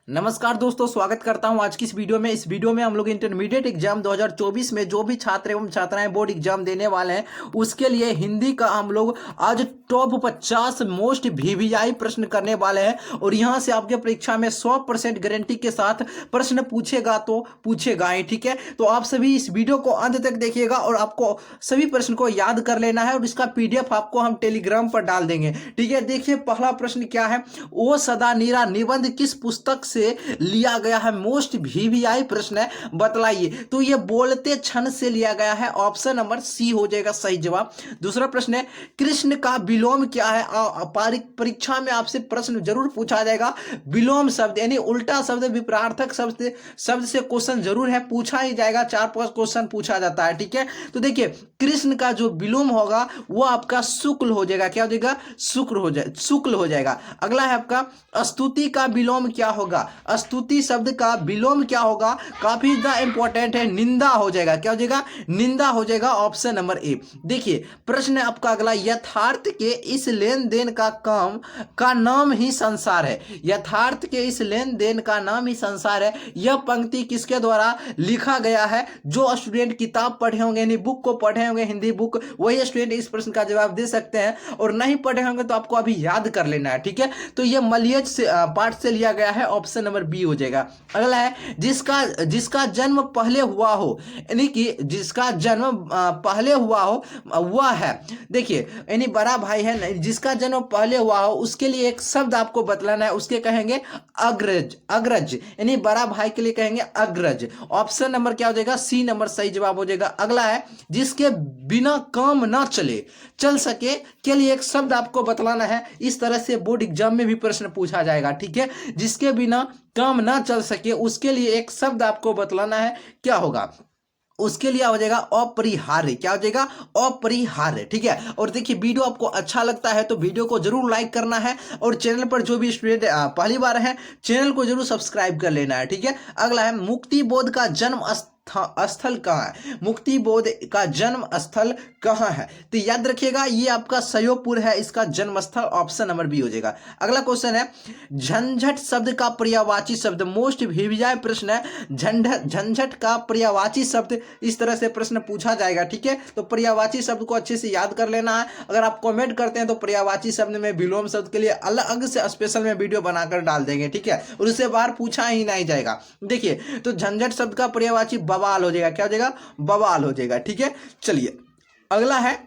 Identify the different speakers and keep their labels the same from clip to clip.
Speaker 1: नमस्कार दोस्तों, स्वागत करता हूं आज की इस वीडियो में। इस वीडियो में हम लोग इंटरमीडिएट एग्जाम 2024 में जो भी छात्र एवं छात्राएं बोर्ड एग्जाम देने वाले हैं उसके लिए हिंदी का हम लोग आज टॉप 50 मोस्ट वीवीआई प्रश्न करने वाले हैं। और यहां से आपके परीक्षा में 100% गारंटी के साथ प्रश्न पूछेगा तो पूछेगा ही, ठीक है। तो आप सभी इस वीडियो को अंत तक देखिएगा और आपको सभी प्रश्न को याद कर लेना है और इसका पीडीएफ आपको हम टेलीग्राम पर डाल देंगे, ठीक है। देखिए पहला प्रश्न क्या है, ओ सदा नीरा निबंध किस पुस्तक से लिया गया है। मोस्ट वीवीआई प्रश्न है, बतलाइए। तो ये बोलते क्षण से लिया गया है, ऑप्शन नंबर सी हो जाएगा सही जवाब। दूसरा प्रश्न है, कृष्ण का विलोम क्या है। परीक्षा में आपसे प्रश्न जरूर पूछा जाएगा। विलोम शब्द यानी उल्टा शब्द, विपरीतार्थक शब्द से क्वेश्चन जरूर है, पूछा ही जाएगा। 4-5 क्वेश्चन पूछा जाता है, ठीक है। तो देखिए कृष्ण का जो विलोम होगा वो आपका शुक्ल हो जाएगा। क्या हो जाएगा? शुक्ल हो जाएगा। अगला है आपका स्तुति का विलोम क्या होगा। स्तुति शब्द का विलोम क्या होगा, काफी ज्यादा इंपॉर्टेंट है, निंदा हो जाएगा। क्या हो जाएगा? निंदा हो जाएगा, ऑप्शन नंबर ए। देखिए प्रश्न है आपका अगला, यथार्थ के इस लेन देन का काम का नाम ही संसार है। यथार्थ के इस लेन देन का नाम ही संसार है। यह पंक्ति किसके द्वारा लिखा गया है। जो स्टूडेंट किताब पढ़े होंगे यानी बुक को पढ़े होंगे, हिंदी बुक, वही स्टूडेंट इस प्रश्न का जवाब दे सकते हैं। और नहीं पढ़े होंगे तो आपको अभी याद कर लेना है, ठीक है। तो यह मलयज से पाठ से लिया गया है, ऑप्शन नंबर बी हो जाएगा। अगला है, जिसका जन्म पहले हुआ हो, यानी कि जिसका जन्म पहले हुआ हो वह है। देखिए यानी बड़ा भाई है, जिसका जन्म पहले हुआ हो उसके लिए एक शब्द आपको बतलाना है, उसके कहेंगे अग्रज। अग्रज यानी बड़ा भाई के लिए कहेंगे अग्रज। ऑप्शन नंबर क्या हो जाएगा? सी नंबर सही जवाब हो जाएगा। अगला है, जिसके बिना काम ना चल सके के लिए एक शब्द आपको बतलाना है। इस तरह से बोर्ड एग्जाम में भी प्रश्न पूछा जाएगा, ठीक है। जिसके बिना काम ना चल सके उसके लिए एक शब्द आपको बतलाना है, क्या होगा? उसके लिए हो जाएगा अपरिहार्य। क्या हो जाएगा? अपरिहार्य, ठीक है। और देखिए वीडियो आपको अच्छा लगता है तो वीडियो को जरूर लाइक करना है और चैनल पर जो भी स्टूडेंट पहली बार है चैनल को जरूर सब्सक्राइब कर लेना है, ठीक है। अगला है, मुक्ति बोध का जन्म स्थल कहाँ है। मुक्ति बोध का जन्म स्थल कहाँ है? तो याद रखिएगा ये आपका सयोपुर है, इसका जन्म स्थल, ऑप्शन नंबर बी हो जाएगा। अगला क्वेश्चन है, झंझट शब्द का पर्यायवाची शब्द। मोस्ट वीवीआई प्रश्न है, झंझट का पर्यायवाची शब्द। इस तरह से प्रश्न पूछा जाएगा, ठीक है। तो पर्यायवाची शब्द को अच्छे से याद कर लेना है। अगर आप कमेंट करते हैं तो पर्यायवाची शब्द में विलोम शब्द के लिए अलग से स्पेशल में वीडियो बनाकर डाल देंगे, ठीक है। और उससे बाहर पूछा ही नहीं जाएगा। देखिए तो झंझट शब्द का पर्यायवाची बवाल हो जाएगा। क्या हो जाएगा? बवाल हो जाएगा, ठीक है। चलिए अगला है,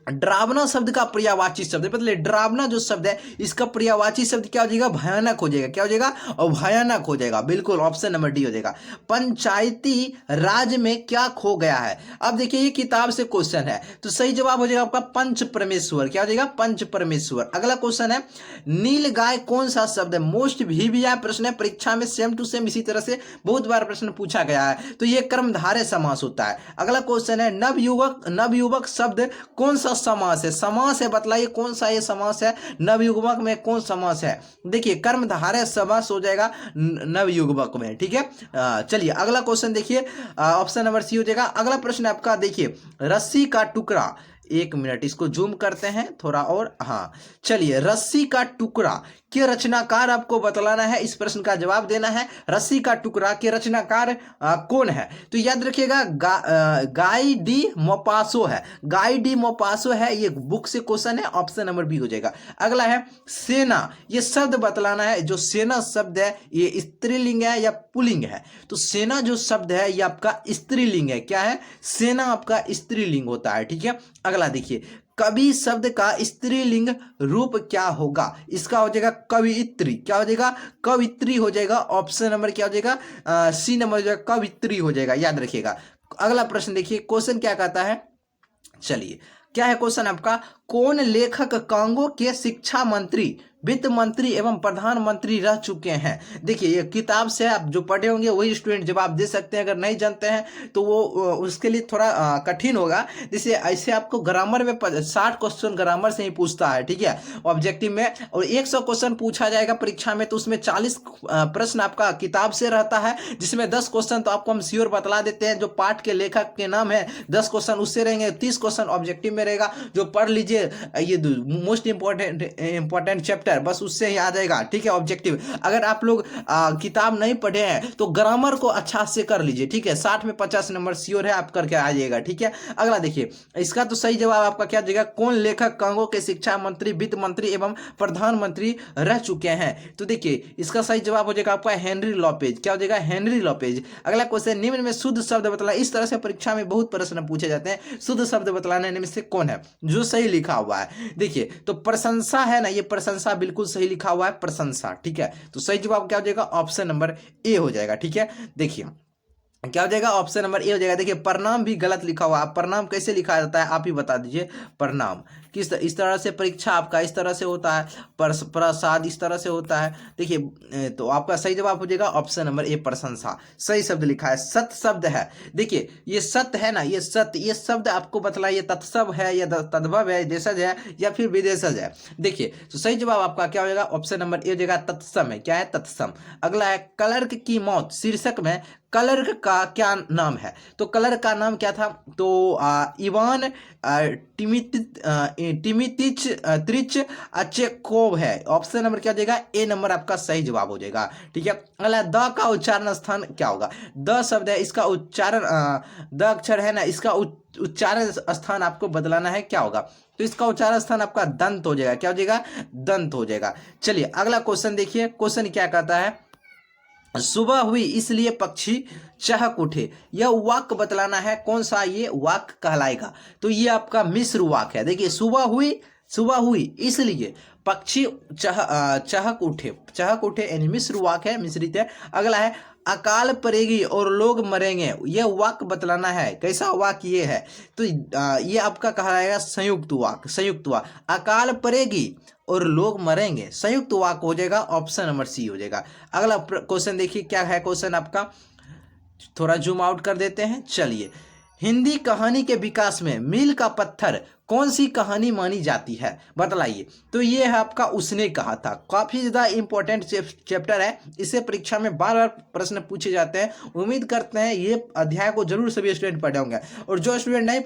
Speaker 1: डरावना शब्द का पर्यायवाची शब्द। मतलब डरावना जो शब्द है इसका पर्यायवाची शब्द क्या हो जाएगा? भयानक हो जाएगा। क्या हो जाएगा? और भयानक हो जाएगा, बिल्कुल ऑप्शन नंबर डी हो जाएगा। पंचायती राज में क्या खो गया है। अब देखिए ये किताब से क्वेश्चन है तो सही जवाब हो जाएगा आपका पंच परमेश्वर। क्या हो जाएगा? पंच परमेश्वर। अगला क्वेश्चन है, नील गाय कौन सा शब्द है। मोस्ट वीवीआई प्रश्न है, परीक्षा में सेम टू सेम इसी तरह से बहुत बार प्रश्न पूछा गया है। तो ये कर्मधारय समास होता है। अगला क्वेश्चन है, नवयुवक शब्द कौन सा समास है। समास है, बतलाइए कौन सा ये समास है। नवयुग्मक में कौन समास है? देखिए कर्मधारय समास हो जाएगा नवयुग्मक में, ठीक है। चलिए अगला क्वेश्चन देखिए, ऑप्शन नंबर सी हो जाएगा। अगला प्रश्न आपका देखिए, रस्सी का टुकड़ा, एक मिनट इसको जूम करते हैं थोड़ा और, हाँ चलिए, रस्सी का टुकड़ा के रचनाकार आपको बतलाना है, इस प्रश्न का जवाब देना है। रस्सी का टुकड़ा के रचनाकार कौन है? तो याद रखिएगा गाई डी मोपासो है। गाई डी मोपासो है, ये बुक से क्वेश्चन है, ऑप्शन नंबर बी हो जाएगा। अगला है, सेना, ये शब्द बतलाना है। जो सेना शब्द है ये स्त्रीलिंग है या पुल्लिंग है? तो सेना जो शब्द है ये आपका स्त्रीलिंग है। क्या है? सेना आपका स्त्रीलिंग होता है, ठीक है। अगला देखिए, कवि शब्द का स्त्रीलिंग रूप क्या होगा? इसका हो जाएगा कवियत्री। क्या हो जाएगा? कवित्री हो जाएगा। ऑप्शन नंबर क्या हो जाएगा? सी नंबर हो जाएगा, कवित्री हो जाएगा, याद रखिएगा। अगला प्रश्न देखिए, क्वेश्चन क्या कहता है। चलिए क्या है क्वेश्चन आपका, कौन लेखक कांगो के शिक्षा मंत्री, वित्त मंत्री एवं प्रधानमंत्री रह चुके हैं? देखिए ये किताब से आप जो पढ़े होंगे वही स्टूडेंट जवाब दे सकते हैं। अगर नहीं जानते हैं तो वो उसके लिए थोड़ा कठिन होगा। जैसे ऐसे आपको ग्रामर में 60 क्वेश्चन ग्रामर से ही पूछता है, ठीक है, ऑब्जेक्टिव में। और 100 क्वेश्चन पूछा जाएगा परीक्षा में, तो उसमें 40 प्रश्न आपका किताब से रहता है, जिसमें 10 क्वेश्चन तो आपको हम श्योर बतला देते हैं। जो पाठ के लेखक के नाम है 10 क्वेश्चन उससे रहेंगे, 30 क्वेश्चन ऑब्जेक्टिव में रहेगा। जो पढ़ लीजिए ये मोस्ट इंपॉर्टेंट चैप्टर चैप्टर, बस उससे ही आ जाएगा, ठीक है। ऑब्जेक्टिव अगर आप लोग किताब नहीं पढ़े हैं तो ग्रामर को अच्छा से कर लीजिए, ठीक है। 60 में 50 नंबर श्योर है आप करके आ जाइएगा, ठीक है। अगला देखिए, इसका तो सही जवाब आपका क्या जाएगा, कौन लेखक कांगो के शिक्षा मंत्री, वित्त मंत्री एवं प्रधानमंत्री रह चुके हैं। तो देखिए इसका सही जवाब हो जाएगा आपका हेनरी लॉपेज। क्या हो जाएगा, हेनरी लॉपेज। अगला क्वेश्चन, निम्न में शुद्ध शब्द बतला, इस तरह से परीक्षा में बहुत प्रश्न पूछे जाते हैं, शुद्ध शब्द बतलाने में से कौन है जो सही लिखा हुआ है। देखिए तो प्रशंसा है ना, ये प्रशंसा बिल्कुल सही लिखा हुआ है, प्रशंसा, ठीक है। तो सही जवाब क्या हो जाएगा, ऑप्शन नंबर ए हो जाएगा, ठीक है। देखिए क्या हो जाएगा, ऑप्शन नंबर ए हो जाएगा। देखिए प्रणाम भी गलत लिखा हुआ है, प्रणाम कैसे लिखा जाता है आप ही बता दीजिए। प्रणाम किस इस तरह से परीक्षा आपका इस तरह से होता है, प्रसाद इस तरह से होता है। देखिए तो आपका सही जवाब हो जाएगा ऑप्शन नंबर ए, प्रशंसा। सही शब्द लिखा है, सत शब्द है। देखिए ये सत्य है ना, ये सत्य, ये शब्द आपको बतलाइए तत्सव है या तद्भव है, देशज है या फिर विदेशज है। देखिए तो सही जवाब आपका क्या हो जाएगा, ऑप्शन नंबर ए हो जाएगा, तत्सम है। क्या है, तत्सम। अगला है क्लर्क की मौत शीर्षक में क्लर्क का क्या नाम है। तो क्लर्क का नाम क्या था, तो इवान टिमितिच त्रिच चेकोव है। ऑप्शन नंबर क्या हो जाएगा, ए नंबर आपका सही जवाब हो जाएगा, ठीक है। अगला द का उच्चारण स्थान क्या होगा, द शब्द है इसका उच्चारण द अक्षर है ना, इसका उच्चारण स्थान आपको बदलाना है, क्या होगा, तो इसका उच्चारण स्थान आपका दंत हो जाएगा। क्या हो जाएगा, दंत हो जाएगा। चलिए अगला क्वेश्चन देखिए, क्वेश्चन क्या कहता है, सुबह हुई इसलिए पक्षी चहक उठे, यह वाक्य बतलाना है, कौन सा ये वाक्य कहलाएगा। तो ये आपका मिश्र वाक्य है। देखिए सुबह हुई इसलिए पक्षी चहक उठे यानी मिश्र वाक्य है, मिश्रित है। अगला है अकाल पड़ेगी और लोग मरेंगे, यह वाक्य बतलाना है, कैसा वाक्य ये है, तो ये आपका कहलाएगा संयुक्त वाक्य। अकाल पड़ेगी और लोग मरेंगे, संयुक्त वाक्य हो जाएगा, ऑप्शन नंबर सी हो जाएगा। अगला क्वेश्चन देखिए क्या है, क्वेश्चन आपका थोड़ा जूम आउट कर देते हैं। चलिए, हिंदी कहानी के विकास में मील का पत्थर कौन सी कहानी मानी जाती है, बतलाइए। तो ये है आपका उसने कहा था, काफी ज्यादा इंपॉर्टेंट चैप्टर है, इससे परीक्षा में बार बार प्रश्न पूछे जाते हैं। उम्मीद करते हैं ये अध्याय को जरूर सभी स्टूडेंट पढ़े होंगे, और जो स्टूडेंट नहीं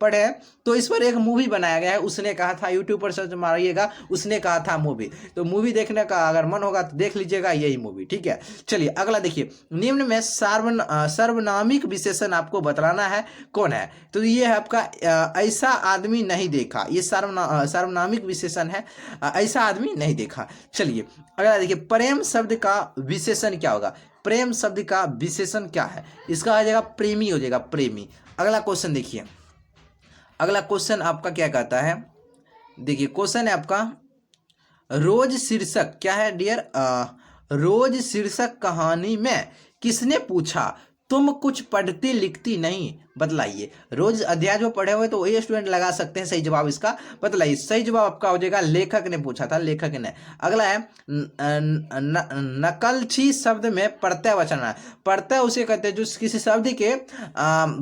Speaker 1: पढ़े तो इस पर एक मूवी बनाया गया है, उसने कहा था, यूट्यूब पर सर्च मारिएगा उसने कहा था मूवी, तो मूवी देखने का अगर मन होगा तो देख लीजिएगा यही मूवी, ठीक है। चलिए अगला देखिए, निम्न में सर्वनामिक विशेषण आपको बतलाना है, कौन है। तो ये है आपका ऐसा आदमी नहीं देखा, ये सर्वनामिक विशेषण है, ऐसा आदमी नहीं देखा। चलिए अगला देखिए, प्रेम शब्द का विशेषण क्या होगा, प्रेम शब्द का विशेषण क्या है, इसका आ जाएगा प्रेमी हो जाएगा, प्रेमी। अगला क्वेश्चन देखिए, अगला क्वेश्चन आपका क्या कहता है, देखिए क्वेश्चन है आपका रोज शीर्षक क्या है डियर, रोज शीर्षक कहानी में किसने पूछा तुम कुछ पढ़ती लिखती नहीं, बतलाइए। रोज अध्याय जो पढ़े हुए तो वही स्टूडेंट लगा सकते हैं सही जवाब इसका, बतलाइए। सही जवाब आपका हो जाएगा लेखक ने पूछा था, लेखक ने। अगला है नकलची शब्द में प्रत्यय वचन है, प्रत्यय उसे कहते हैं जो किसी शब्द के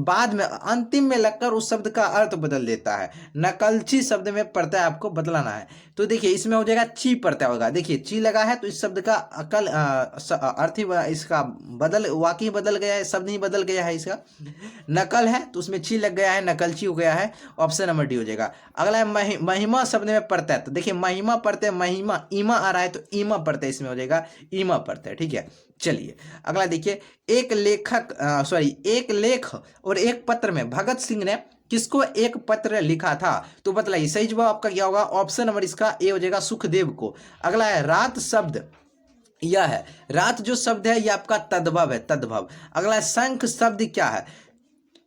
Speaker 1: बाद में अंतिम में लगकर उस शब्द का अर्थ बदल देता है। नकलची शब्द में प्रत्यय आपको बदलाना है, तो देखिए इसमें हो जाएगा ची प्रत्यय होगा। देखिए ची लगा है तो इस शब्द का अकल अर्थ ही इसका वाकई बदल गया है, शब्द ही बदल गया है, इसका नकल है तो उसमें ची लग गया है, नकलची हो गया है, ऑप्शन नंबर डी हो जाएगा। अगला है महिमा शब्द में प्रत्यय, तो देखिए महिमा प्रत्यय, महिमा ईमा आ रहा है तो ईमा प्रत्यय इसमें हो जाएगा, ईमा प्रत्यय, ठीक है। चलिए अगला देखिए, एक लेख और एक पत्र में भगत सिंह ने किसको एक पत्र लिखा था, तो बतलाइए। सही जवाब आपका क्या होगा, ऑप्शन नंबर इसका ए हो जाएगा, सुखदेव को। अगला है रात शब्द, यह है रात जो शब्द है यह आपका तद्भव है, तद्भव। अगला है शंख शब्द क्या है,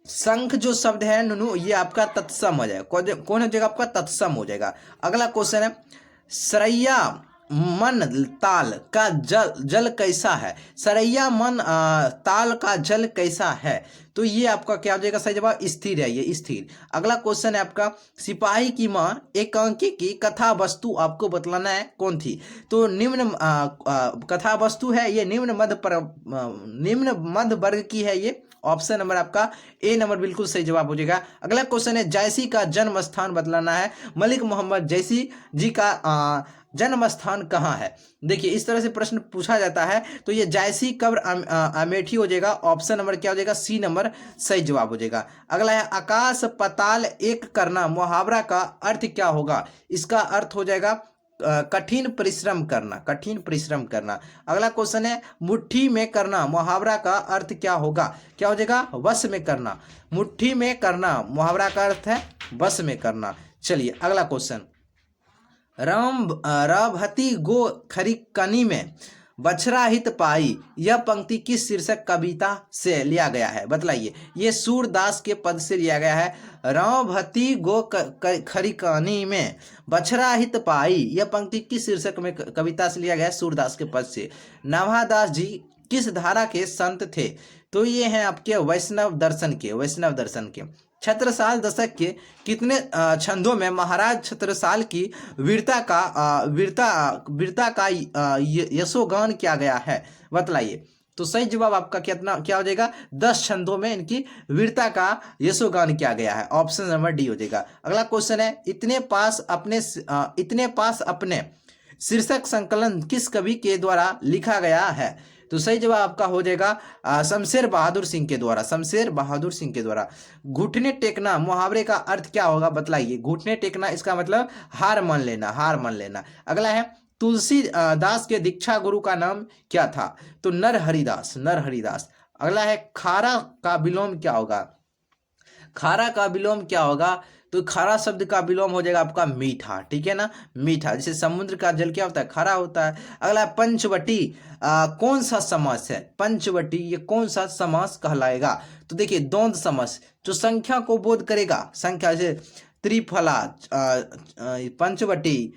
Speaker 1: शंख जो शब्द है नुनु ये आपका तत्सम हो जाएगा, कौन हो जाएगा आपका तत्सम हो जाएगा। अगला क्वेश्चन है सरैया मन ताल का जल कैसा है, सरैया मन ताल का जल कैसा है, तो ये आपका क्या हो जाएगा, सही जवाब स्थिर है, ये स्थिर। अगला क्वेश्चन है आपका सिपाही की मां एकांकी की कथा वस्तु आपको बतलाना है, कौन थी, तो निम्न कथा वस्तु है ये निम्न मध्य वर्ग की है, ये ऑप्शन नंबर आपका ए नंबर बिल्कुल सही जवाब हो जाएगा। अगला क्वेश्चन है जैसी का जन्म स्थान बतलाना है, मलिक मोहम्मद जैसी जी का जन्म स्थान कहाँ है। देखिए इस तरह से प्रश्न पूछा जाता है, तो ये जैसी कब्र अमेठी हो जाएगा, ऑप्शन नंबर क्या हो जाएगा, सी नंबर सही जवाब हो जाएगा। अगला है आकाश पताल एक करना, मुहावरा का अर्थ क्या होगा, इसका अर्थ हो जाएगा कठिन परिश्रम करना, कठिन परिश्रम करना। अगला क्वेश्चन है मुट्ठी में करना मुहावरा का अर्थ क्या होगा? क्या हो जाएगा? वश में करना। मुट्ठी में करना मुहावरा का अर्थ है वश में करना। चलिए अगला क्वेश्चन, राम राभती गो खरी कनी में बछरा हित पाई, यह पंक्ति किस शीर्षक कविता से लिया गया है? बतलाइए। ये सूरदास के पद से लिया गया है। रामभती गो खरी कनी में बछरा हित पाई, यह पंक्ति किस शीर्षक में कविता से लिया गया है? सूरदास के पद से। नवादास जी किस धारा के संत थे? तो ये हैं आपके वैष्णव दर्शन के, वैष्णव दर्शन के। छत्रसाल दशक के कितने छंदों में महाराज छत्रसाल की वीरता का यशोगान किया गया है? बतलाइए। तो सही जवाब आपका कितना क्या हो जाएगा? 10 छंदों में इनकी वीरता का यशोगान किया गया है। ऑप्शन नंबर डी हो जाएगा। अगला क्वेश्चन है इतने पास अपने शीर्षक संकलन किस कवि के द्वारा लिखा गया है? तो सही जवाब आपका हो जाएगा शमशेर बहादुर सिंह के द्वारा, शमशेर बहादुर सिंह के द्वारा। घुटने टेकना मुहावरे का अर्थ क्या होगा? बतलाइए। घुटने टेकना इसका मतलब हार मान लेना, हार मान लेना। अगला है तुलसी दास के दीक्षा गुरु का नाम क्या था? तो नरहरिदास, नरहरिदास। अगला है खारा का विलोम क्या होगा? खारा का विलोम क्या होगा? तो खारा शब्द का विलोम हो जाएगा आपका मीठा, ठीक है ना, मीठा। जैसे समुद्र का जल क्या होता है? खारा होता है। अगला पंचवटी कौन सा समास है? पंचवटी ये कौन सा समास कहलाएगा? तो देखिए द्वंद्व समास जो संख्या को बोध करेगा, संख्या जैसे त्रिफला पंचवटी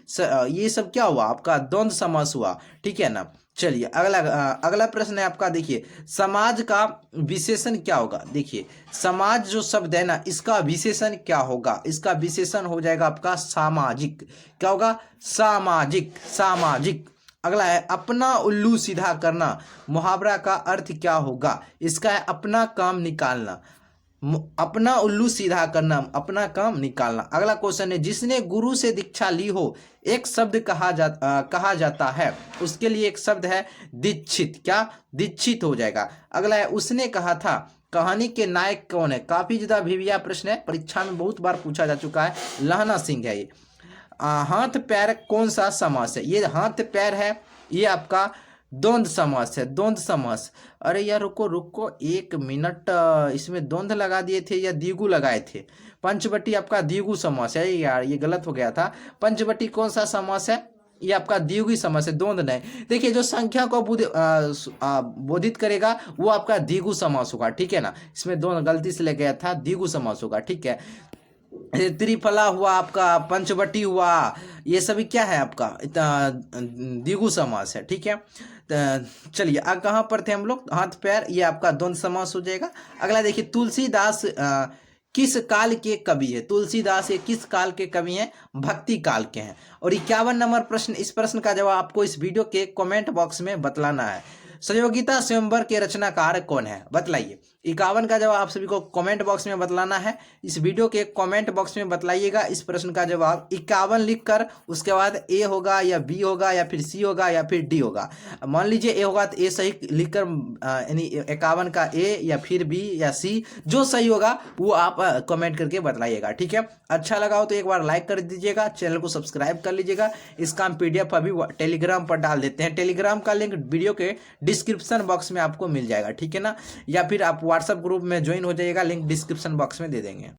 Speaker 1: ये सब क्या हुआ? आपका द्वंद्व समास हुआ, ठीक है ना। चलिए अगला प्रश्न है आपका। देखिए समाज का विशेषण क्या होगा? देखिए समाज जो शब्द है ना, इसका विशेषण क्या होगा? इसका विशेषण हो जाएगा आपका सामाजिक। क्या होगा? सामाजिक, सामाजिक। अगला है अपना उल्लू सीधा करना मुहावरा का अर्थ क्या होगा? इसका है अपना काम निकालना, अपना उल्लू सीधा करना, अपना काम निकालना। अगला क्वेश्चन है जिसने गुरु से दीक्षा ली हो एक शब्द कहा जाता है, उसके लिए एक शब्द है दीक्षित। क्या? दीक्षित हो जाएगा। अगला है उसने कहा था कहानी के नायक कौन है? काफी ज्यादा भिविया प्रश्न है, परीक्षा में बहुत बार पूछा जा चुका है। लहना सिंह है ये। हाथ पैर कौन सा समास है? ये हाथ पैर है, ये आपका द्वंद्व समास है, द्वंद्व समास। अरे यार रुको रुको 1 मिनट, इसमें द्वंद्व लगा दिए थे या द्विगु लगाए थे? पंचवटी आपका द्विगु समास है यार, ये गलत हो गया था। पंचवटी कौन सा समास है? ये आपका द्विगु समास है, द्वंद्व नहीं। देखिए जो संख्या को बोधित करेगा वो आपका द्विगु समास होगा, ठीक है ना। इसमें द्वंद्व गलती से ले गया था, द्विगु समास होगा, ठीक है। त्रिफला हुआ आपका, पंचवटी हुआ, ये सभी क्या है आपका? द्विगु समास है, ठीक है। चलिए कहाँ पर थे हम लोग? हाथ पैर, ये आपका द्वंद्व समास हो जाएगा। अगला देखिए तुलसीदास किस काल के कवि है? तुलसीदास ये किस काल के कवि हैं? भक्ति काल के हैं। और 51 नंबर प्रश्न, इस प्रश्न का जवाब आपको इस वीडियो के कमेंट बॉक्स में बतलाना है। सहयोगिता स्वयंवर के रचनाकार कौन है? बतलाइए। 51 का जवाब आप सभी को कमेंट बॉक्स में बतलाना है। इस वीडियो के कमेंट बॉक्स में बतलाइएगा इस प्रश्न का जवाब। 51 लिखकर उसके बाद ए होगा या बी होगा या फिर सी होगा या फिर डी होगा। मान लीजिए ए होगा तो ए सही लिखकर, यानी 51 का ए या फिर बी या सी, जो सही होगा वो आप कमेंट करके बतलाइएगा, ठीक है। अच्छा लगा हो तो एक बार लाइक कर दीजिएगा, चैनल को सब्सक्राइब कर लीजिएगा। इसका हम PDF अभी टेलीग्राम पर डाल देते हैं। टेलीग्राम का लिंक वीडियो के डिस्क्रिप्शन बॉक्स में आपको मिल जाएगा, ठीक है ना। या फिर आप व्हाट्सएप ग्रुप में ज्वाइन हो जाइएगा, लिंक डिस्क्रिप्शन बॉक्स में दे देंगे।